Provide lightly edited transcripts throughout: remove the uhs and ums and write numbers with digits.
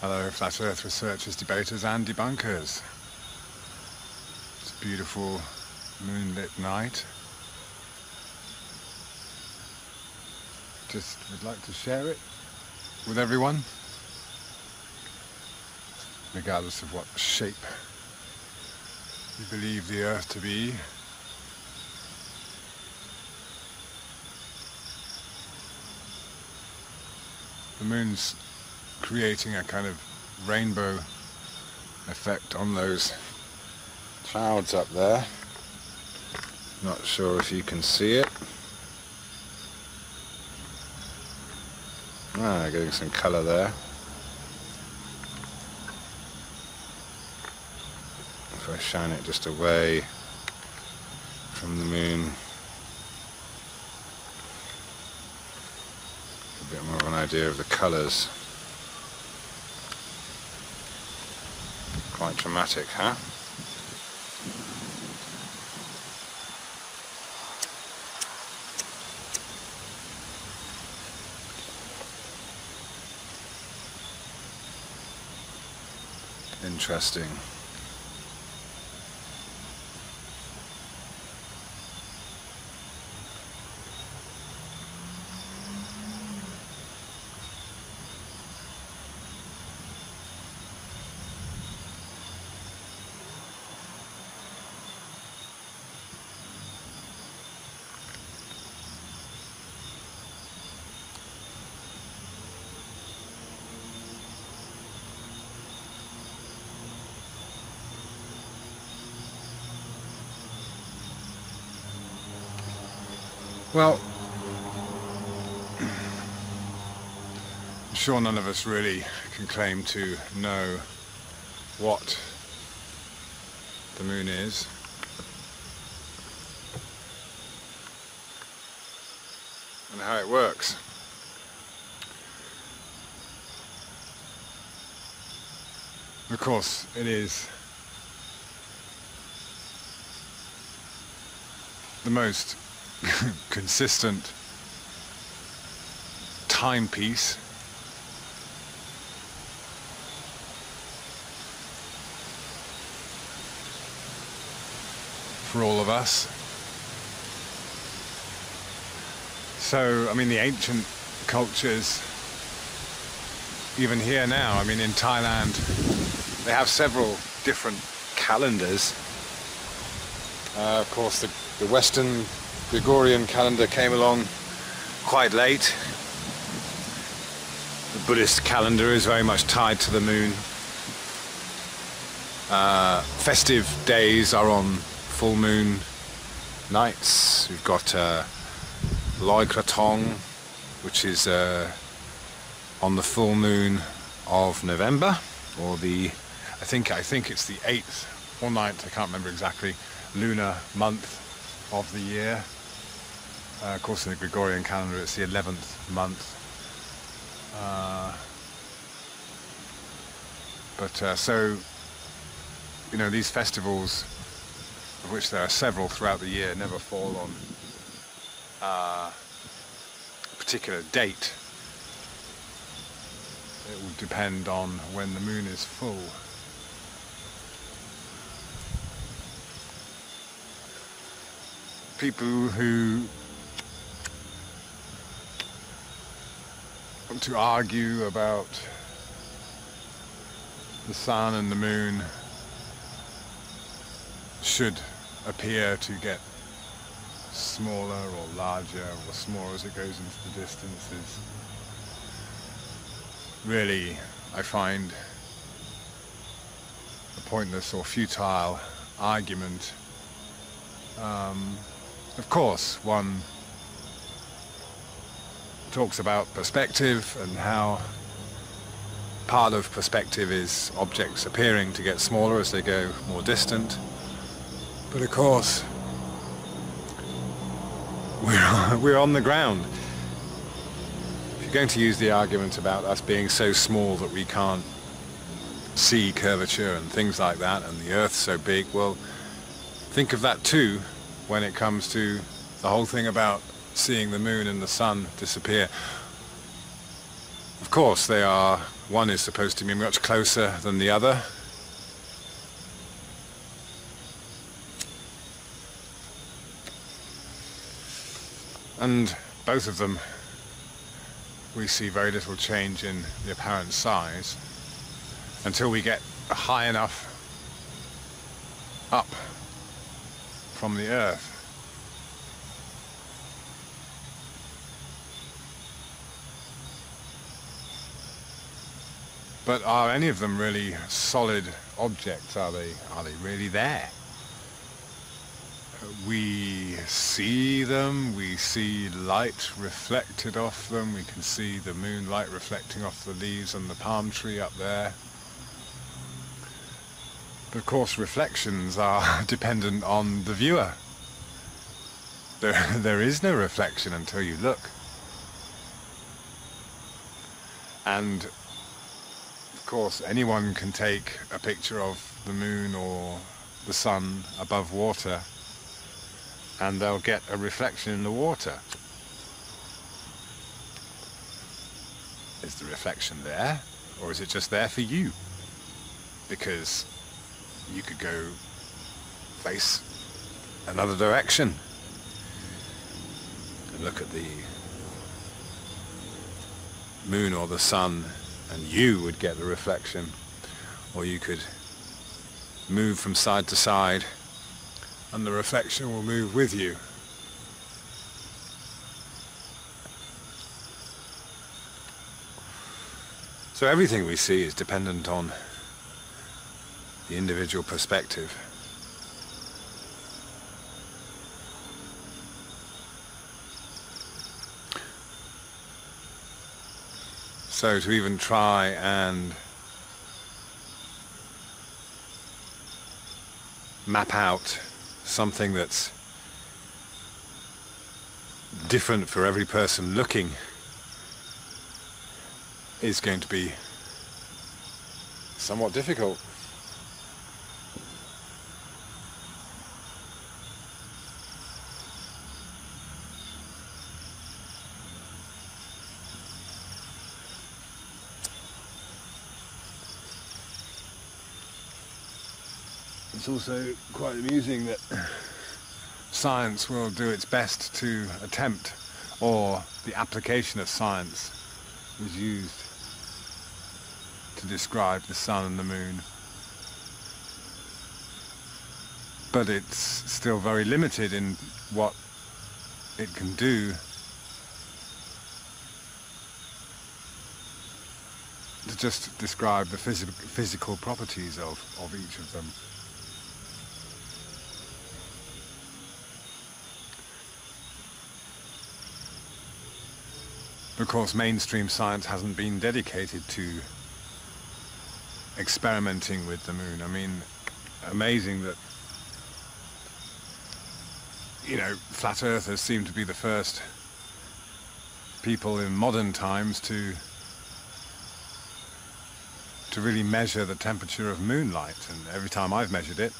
Hello, Flat Earth researchers, debaters and debunkers. It's a beautiful moonlit night. Just would like to share it with everyone, regardless of what shape you believe the Earth to be. The moon's creating a kind of rainbow effect on those clouds up there. Not sure if you can see it. Getting some colour there. If I shine it just away from the moon, a bit more of an idea of the colours. Quite dramatic, huh? Interesting. Well, I'm sure none of us really can claim to know what the moon is. And how it works. Of course, it is the most consistent timepiece for all of us. So, I mean, the ancient cultures, even here now, I mean, in Thailand, they have several different calendars. Of course, the Western Gregorian calendar came along quite late. The Buddhist calendar is very much tied to the moon. Festive days are on full moon nights. We've got Loi Krathong, which is on the full moon of November, or I think it's the 8th or 9th, I can't remember exactly, lunar month of the year. Of course, in the Gregorian calendar, it's the 11th month. So, you know, these festivals, of which there are several throughout the year, never fall on a particular date. It will depend on when the moon is full. People who want to argue about the sun and the moon should appear to get smaller or larger or smaller as it goes into the distances. Really, I find a pointless or futile argument. Of course, one talks about perspective and how part of perspective is objects appearing to get smaller as they go more distant. But of course, we're on the ground. If you're going to use the argument about us being so small that we can't see curvature and things like that, and the Earth's so big, well, think of that too when it comes to the whole thing about seeing the moon and the sun disappear. Of course, one is supposed to be much closer than the other. And both of them, we see very little change in the apparent size until we get high enough up from the Earth. But are any of them really solid objects? Are they really there? We see them, we see light reflected off them, we can see the moonlight reflecting off the leaves on the palm tree up there. But of course reflections are dependent on the viewer. There is no reflection until you look. And of course anyone can take a picture of the moon or the sun above water, and they'll get a reflection in the water. Is the reflection there, or is it just there for you? Because you could go face another direction and look at the moon or the sun, and you would get the reflection. Or you could move from side to side and the reflection will move with you. So everything we see is dependent on the individual perspective. So to even try and map out something that's different for every person looking is going to be somewhat difficult. It's also quite amusing that science will do its best to attempt, or the application of science was used to describe the sun and the moon. But it's still very limited in what it can do to just describe the physical properties of each of them. Of course, mainstream science hasn't been dedicated to experimenting with the moon. I mean, amazing that, flat earthers seem to be the first people in modern times to really measure the temperature of moonlight. And every time I've measured it,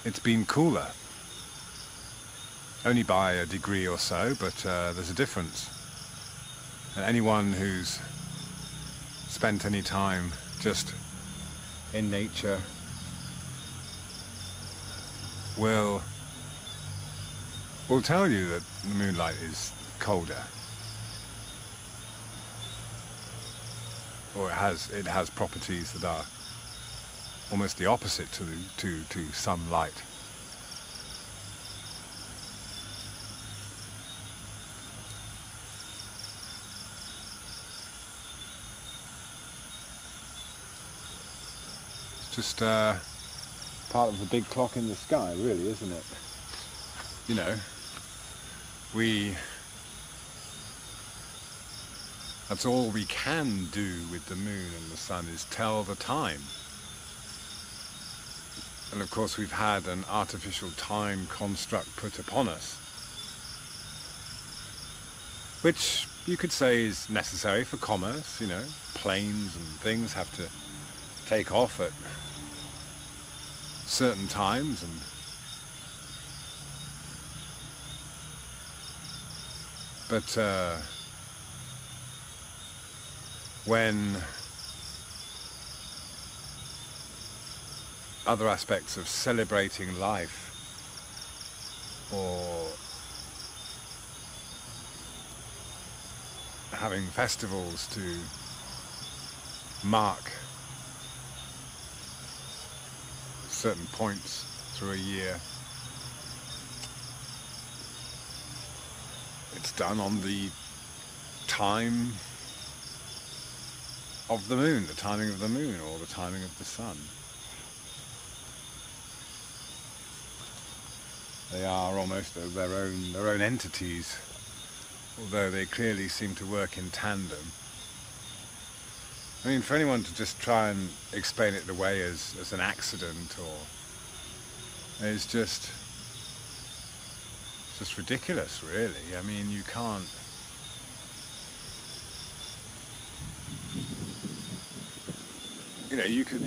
it's been cooler. Only by a degree or so, but there's a difference. And anyone who's spent any time just in nature will tell you that the moonlight is colder, or it has properties that are almost the opposite to some light. Just part of the big clock in the sky, really, isn't it? That's all we can do with the moon and the sun, is tell the time. And of course we've had an artificial time construct put upon us, which you could say is necessary for commerce. Planes and things have to take off at certain times, but when other aspects of celebrating life or having festivals to mark certain points through a year, it's done on the time of the moon, the timing of the moon or the timing of the sun. They are almost their own entities, although they clearly seem to work in tandem. I mean, for anyone to just try and explain it away as an accident or is just ridiculous, really. I mean, you can't. You know, you can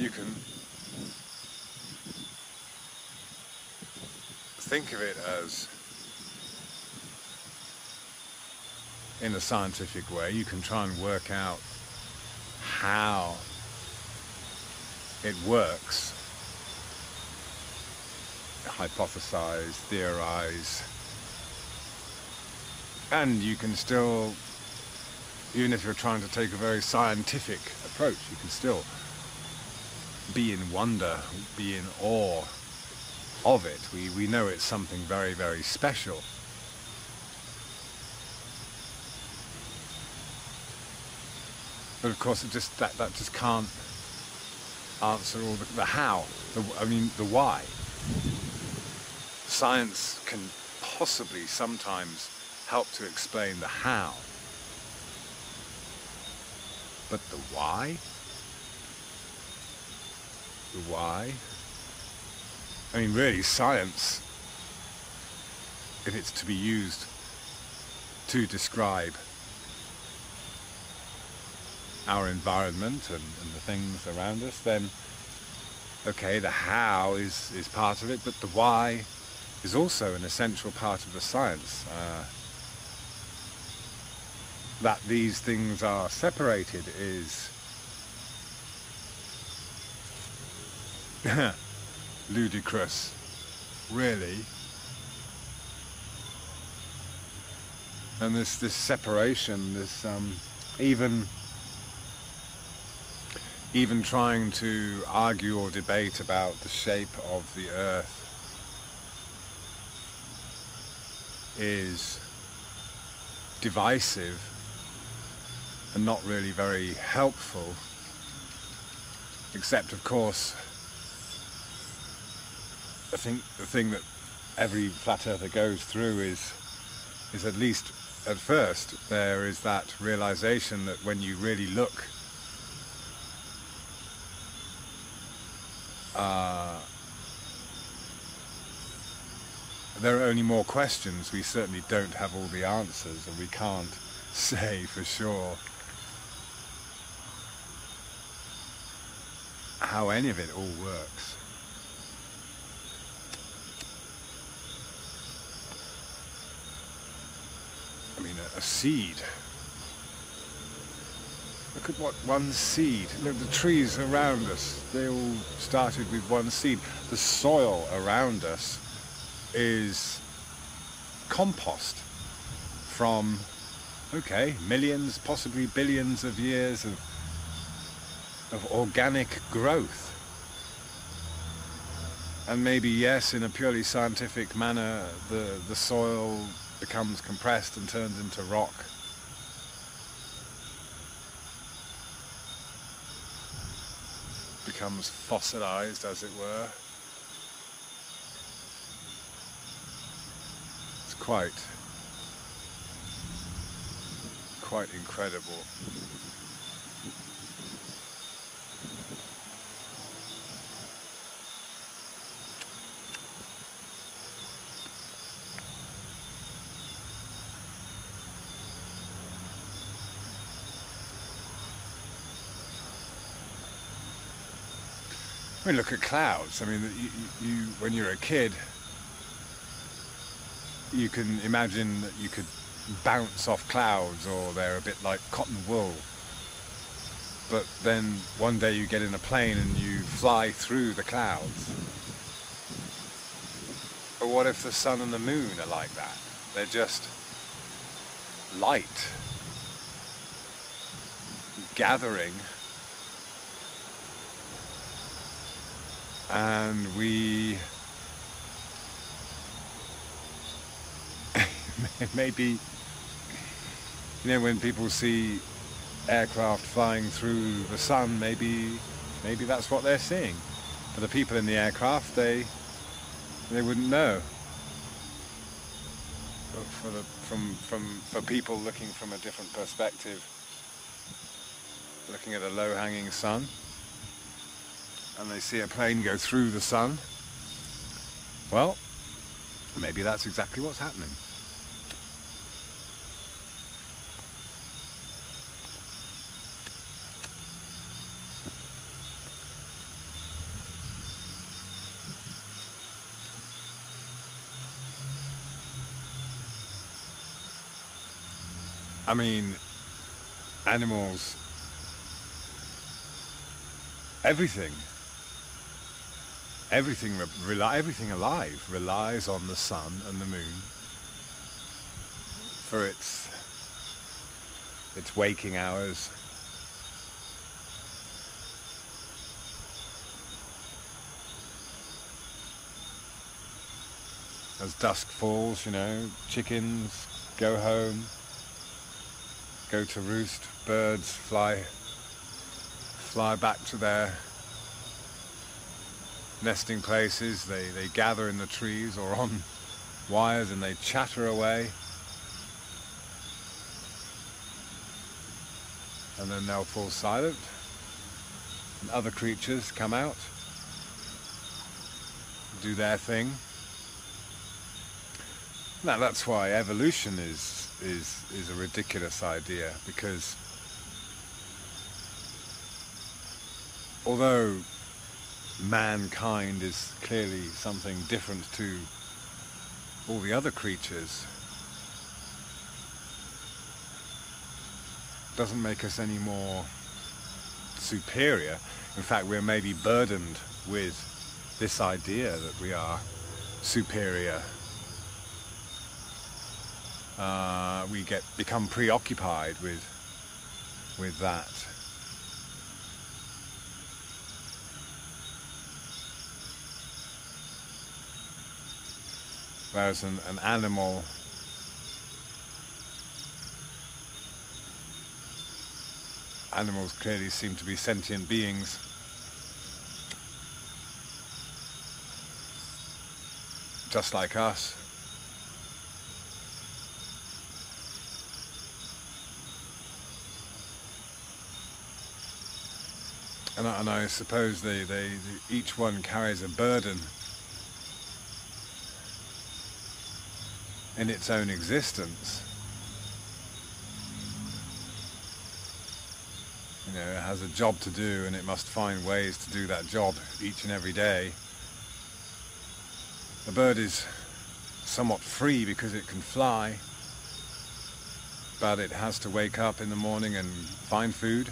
think of it as, in a scientific way, you can try and work out how it works, hypothesize, theorize, and you can still, even if you're trying to take a very scientific approach, you can still be in wonder, be in awe of it. We know it's something very, very special. But of course, it just that just can't answer all the how. The why. Science can possibly sometimes help to explain the how, but the why. The why. I mean, really, science, if it's to be used to describe our environment and the things around us, then okay, the how is part of it, but the why is also an essential part of the science. That these things are separated is ludicrous, really. And this separation, this even trying to argue or debate about the shape of the earth is divisive and not really very helpful, except of course I think the thing that every flat earther goes through is at least at first there is that realization that when you really look there are only more questions. We certainly don't have all the answers, and we can't say for sure how any of it all works. I mean, a seed. Look at what one seed. Look, the trees around us, they all started with one seed. The soil around us is compost from, okay, millions, possibly billions of years of organic growth. And maybe, yes, in a purely scientific manner, the soil becomes compressed and turns into rock. Becomes fossilized, as it were. It's quite incredible. I mean, look at clouds. I mean, you when you're a kid, you can imagine that you could bounce off clouds, or they're a bit like cotton wool. but then one day you get in a plane and you fly through the clouds. But what if the sun and the moon are like that? They're just light gathering, and we maybe, when people see aircraft flying through the sun, maybe that's what they're seeing. For the people in the aircraft, they wouldn't know. But for people looking from a different perspective, looking at a low-hanging sun, and they see a plane go through the sun, well, maybe that's exactly what's happening. I mean, animals, everything alive relies on the sun and the moon for its waking hours. As dusk falls, chickens go home, go to roost, birds fly back to their nesting places. They gather in the trees or on wires and they chatter away, and then they'll fall silent and other creatures come out, do their thing. Now that's why evolution is a ridiculous idea, because although mankind is clearly something different to all the other creatures, doesn't make us any more superior. In fact, we're maybe burdened with this idea that we are superior. We become preoccupied with that. Whereas an animal animals clearly seem to be sentient beings. Just like us. And I suppose they each one carries a burden in its own existence. It has a job to do, and it must find ways to do that job each and every day. The bird is somewhat free because it can fly, but it has to wake up in the morning and find food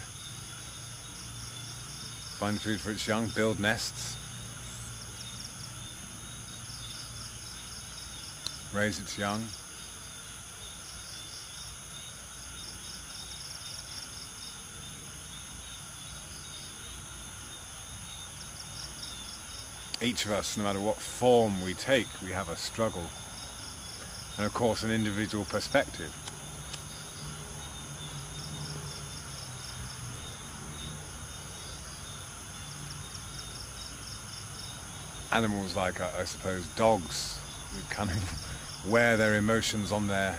for its young, build nests, raise its young. Each of us, no matter what form we take, we have a struggle, and of course an individual perspective. Animals like, I suppose, dogs, who kind of wear their emotions on their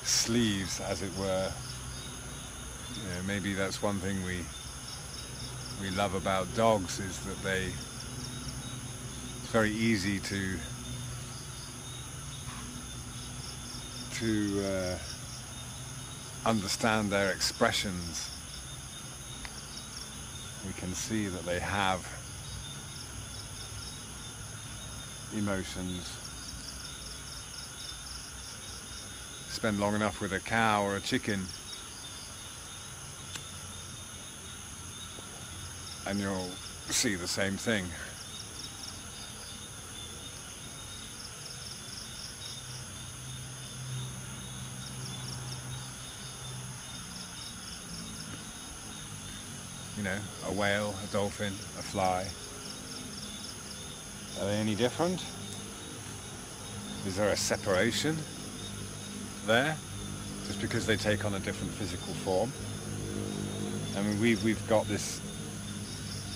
sleeves, as it were. Maybe that's one thing we love about dogs, is that it's very easy to understand their expressions. We can see that they have emotions. Spend long enough with a cow or a chicken, and you'll see the same thing. You know, a whale, a dolphin, a fly. Are they any different? Is there a separation there? Just because they take on a different physical form? I mean, we've got this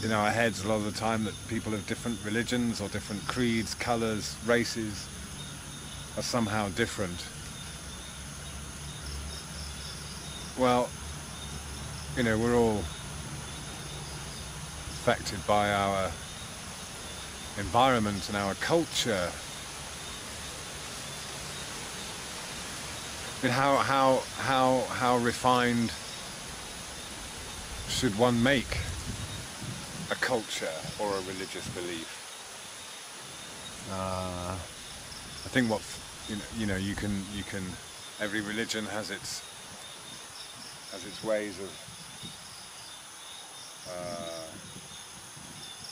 in our heads a lot of the time that people of different religions or different creeds, colours, races are somehow different. Well, you know, we're all affected by our environment and our culture. I mean, how refined should one make a culture or a religious belief? I think what you know you can every religion has its ways of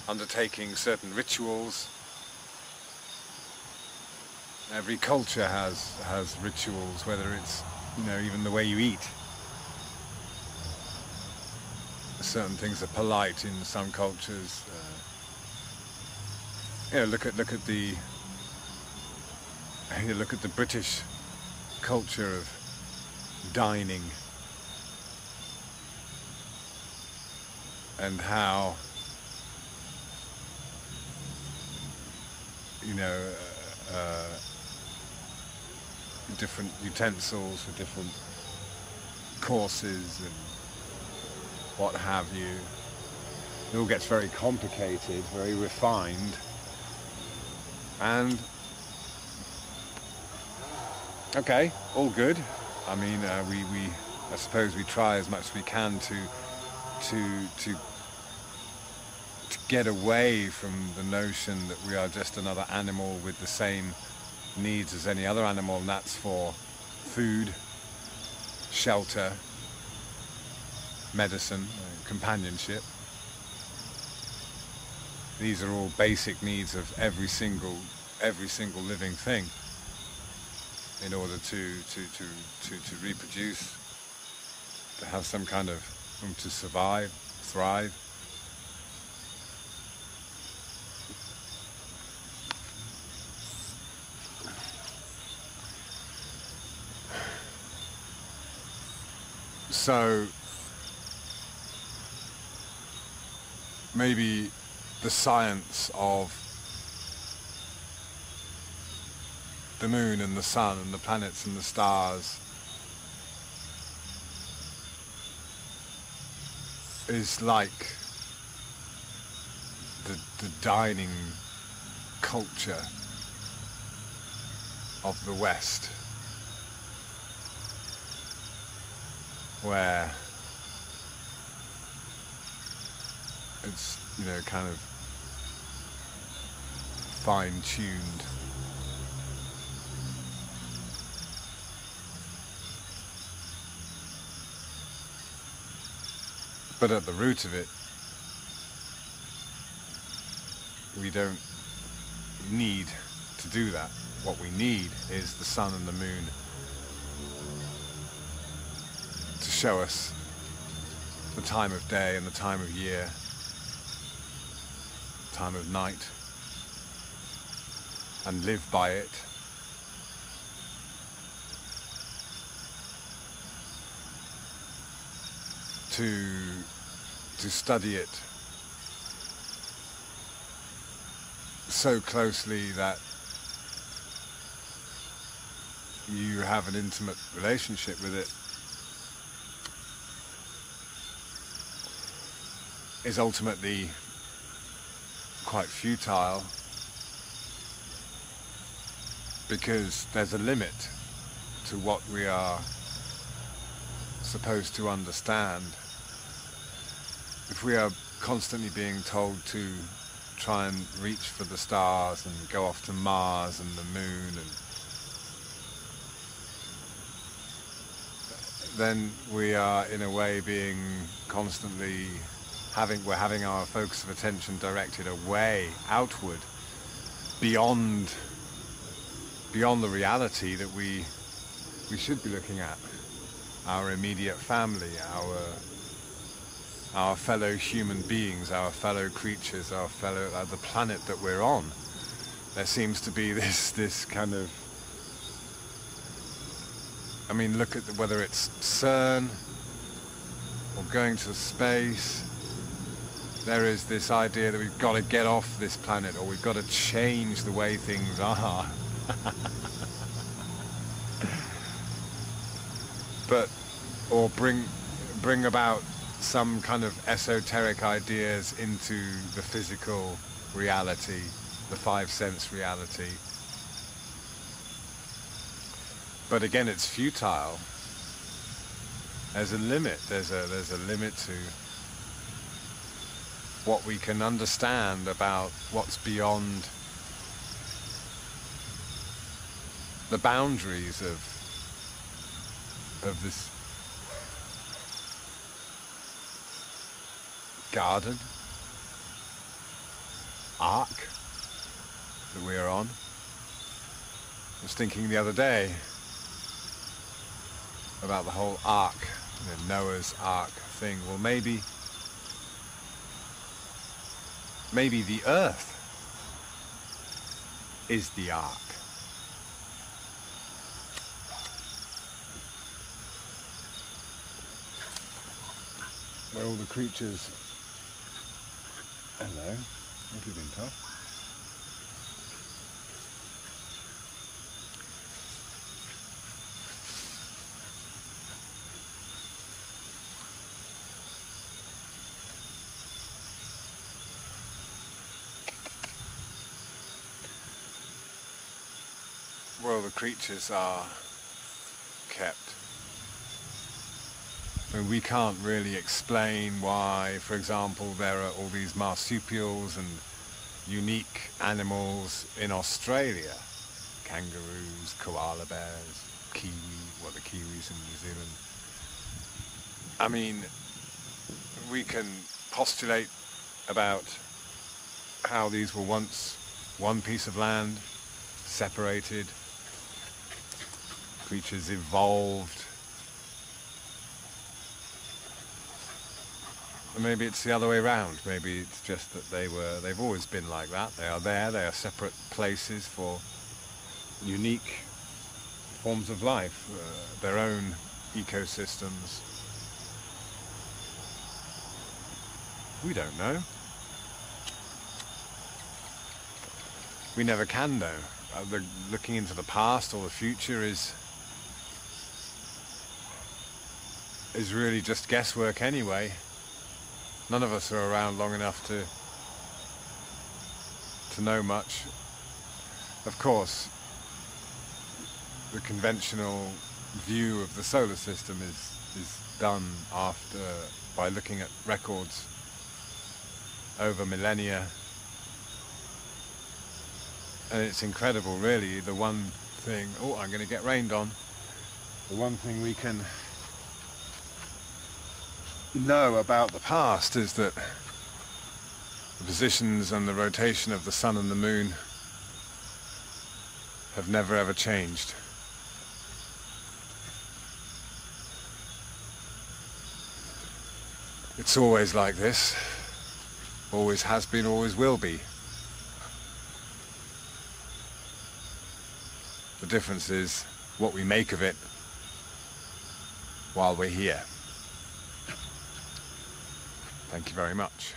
undertaking certain rituals. Every culture has rituals, whether it's, you know, even the way you eat. Certain things are polite in some cultures. You know, look at the British culture of dining, and how, you know, different utensils for different courses and what have you. It all gets very complicated, very refined, and okay, all good. I mean, I suppose we try as much as we can to get away from the notion that we are just another animal with the same needs as any other animal, and that's for food, shelter, medicine, companionship. These are all basic needs of every single living thing in order to reproduce, to have some kind of to survive, thrive. So maybe the science of the moon and the sun and the planets and the stars is like the dining culture of the West, where it's, you know, kind of fine-tuned. But at the root of it, we don't need to do that. What we need is the sun and the moon to show us the time of day and the time of year, time of night, and live by it. To study it so closely that you have an intimate relationship with it is ultimately quite futile, because there's a limit to what we are supposed to understand. If we are constantly being told to try and reach for the stars and go off to Mars and the moon, and then we are in a way being constantly we're having our focus of attention directed away, outward, beyond the reality that we should be looking at. Our immediate family, our fellow human beings, our fellow creatures, our fellow the planet that we're on. There seems to be this kind of, I mean, look at whether it's CERN or going to space. There is this idea that we've got to get off this planet, or we've got to change the way things are. Or bring about some kind of esoteric ideas into the physical reality, the five-sense reality. But again, it's futile. There's a limit. There's a limit to what we can understand about what's beyond the boundaries of this garden, arc that we are on. I was thinking the other day about the whole ark, the Noah's Ark thing. Well, maybe the earth is the ark. Where all the creatures... Hello, what have you been told? Where all the creatures are kept. I mean, we can't really explain why, for example, there are all these marsupials and unique animals in Australia. Kangaroos, koala bears, the kiwis in New Zealand. I mean, we can postulate about how these were once one piece of land, separated, creatures evolved. Maybe it's the other way around. Maybe it's just that they've always been like that. They are separate places for unique forms of life, their own ecosystems. We don't know. We never can know. Looking into the past or the future is really just guesswork anyway. None of us are around long enough to know much. Of course, the conventional view of the solar system is done by looking at records over millennia. And it's incredible, really. The one thing... Oh, I'm going to get rained on. The one thing we can know about the past is that the positions and the rotation of the sun and the moon have never ever changed. It's always like this. Always has been, always will be. The difference is what we make of it while we're here. Thank you very much.